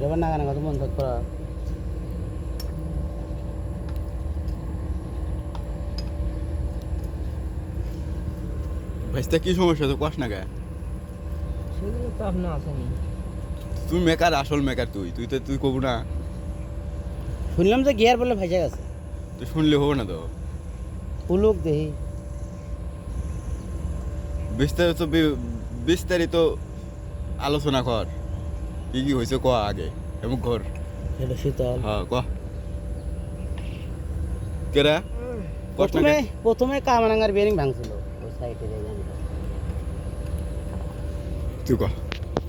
এটা আবার নাগানা কত মন থাকতো ভাইস্তা কি সমস্যা তো কস না গায়ে সেগুলো তো আপনার আসেনি তুই মেকার আসল মেকার তুই কবু না শুনলাম যে গিয়ার বলে ভেজে গেছে তুই শুনলে হবো না তো পুলুক দেহি বিস্তারিত বিস্তারিত আলোচনা কর কি কি হয়েছে ক আগে এবং ঘর এটা শীতল হ্যাঁ ক কেরা কষ্ট প্রথমে প্রথমে কামানাঙ্গার বেরিং ভাঙছিল ওই সাইডে তুই ক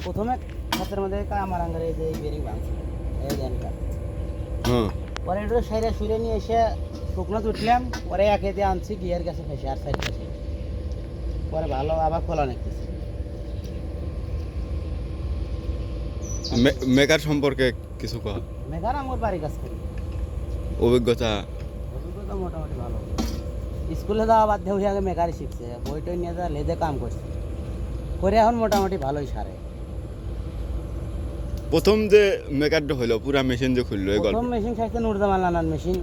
প্রথমে হাতের মধ্যে কামানাঙ্গার এই যে বেরিং ভাঙছিল এই জানটা হ্যাঁ পরে একটু সাইডে সুরে নিয়ে এসে শুকনো তুটলাম পরে একে দিয়ে আনছি গিয়ার কাছে ফেসে আর সাইড ফেসে পরে ভালো আবার খোলা নিতেছি মেকার সম্পর্কে কিছু ক মেঘার আমার বাড়ি কাজ করি অভিজ্ঞতা অভিজ্ঞতা মোটামুটি ভালো স্কুলে যাওয়া বাদ দিয়ে আগে মেকারি শিখছে বইটই নিয়ে যা লেজে কাম করছে করে এখন মোটামুটি ভালোই সারে প্রথম যে মেকারটা হলো পুরা মেশিন যে খুললো এই গল্প প্রথম মেশিন খাইছে নুরজামাল নানার মেশিন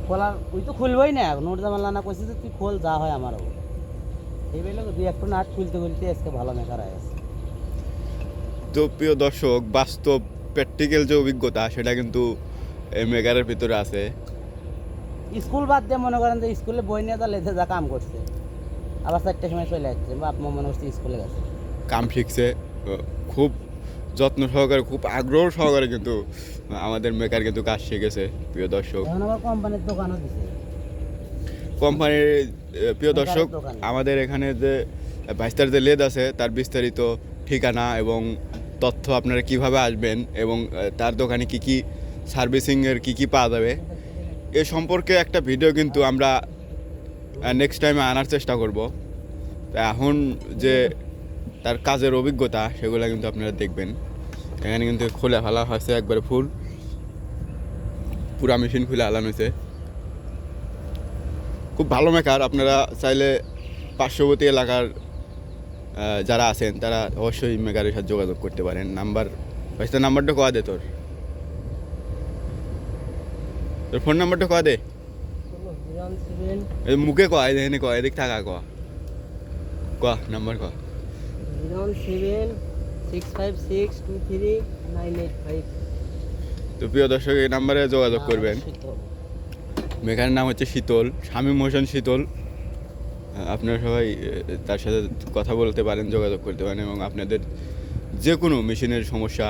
খোলার ওই তো খুলবই না নুরজামাল নানা কইছে যে তুই খোল যা হয় আমারও এই বেলে দুই একটু নাট খুলতে খুলতে আজকে ভালো মেকার হয়ে গেছে তো প্রিয় দর্শক বাস্তব প্র্যাকটিক্যাল যে অভিজ্ঞতা সেটা কিন্তু এই মেকারের ভিতরে আছে স্কুল বাদ দিয়ে মনে করেন যে স্কুলে বই নিয়ে যা লেজে যা কাম করছে আবার 4টার সময় চলে যাচ্ছে বাপ মা মনে করছে স্কুলে গেছে কাম শিখছে খুব যত্ন সহকারে খুব আগ্রহ সহকারে কিন্তু আমাদের মেকার কিন্তু কাজ শিখেছে প্রিয় দর্শক এখন আবার কোম্পানির দোকানও দিছে কোম্পানির প্রিয় মেকারের দর্শক দোকানে। আমাদের এখানে যে ভাইস্তার যে লেদ আছে তার বিস্তারিত ঠিকানা এবং তথ্য আপনারা কিভাবে আসবেন এবং তার দোকানে কি কি সার্ভিসিংয়ের কি কি পাওয়া যাবে এ সম্পর্কে একটা ভিডিও কিন্তু আমরা নেক্সট টাইমে আনার চেষ্টা করব তা এখন যে তার কাজের অভিজ্ঞতা সেগুলো কিন্তু আপনারা দেখবেন এখানে কিন্তু খুলে ফেলা হয়েছে একবারে ফুল পুরা মেশিন খুলে আলানো হয়েছে খুব ভালো মেকার আপনারা চাইলে পার্শ্ববর্তী এলাকার যারা আছেন তারা অবশ্যই মেকারের সাথে যোগাযোগ করতে পারেন নাম্বার হয়তো নাম্বারটা কোয়া দে তোর ফোন নাম্বারটা কোয়া দে এই মুখে কয় এখানে কয় এদিক থাকা ক নাম্বার ক 076562398 তো প্রিয় দর্শক এই নাম্বারে যোগাযোগ করবেন মেকারের নাম হচ্ছে শীতল শামীম হোসেন শীতল আপনারা সবাই তার সাথে কথা বলতে পারেন যোগাযোগ করতে পারেন এবং আপনাদের যে কোনো মেশিনের সমস্যা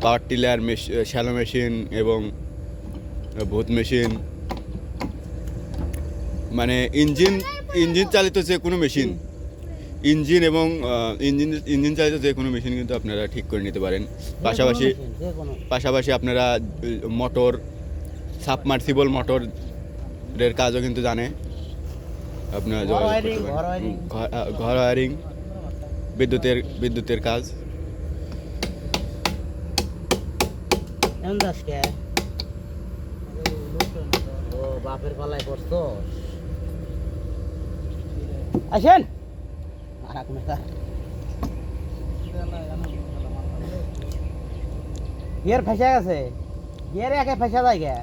পাওয়ার টিলার শ্যালো মেশিন এবং ভূত মেশিন মানে ইঞ্জিন চালিত যে কোনো মেশিন ইঞ্জিন এবং ইঞ্জিন চালিত যে কোনো মেশিন কিন্তু আপনারা ঠিক করে নিতে পারেন পাশাপাশি আপনারা মোটর সাবমার্সিবল মোটরের কাজও কিন্তু জানে আপনারা ঘর ওয়ারিং বিদ্যুতের কাজ বাপের পালায় করছো আসেন গিয়ার ফেসে গেছে গিয়ারে একে ফেসে যায় গে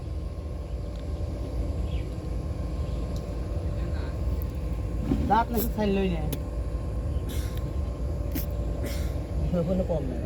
দাঁত নাকি ছাড়লই না কম না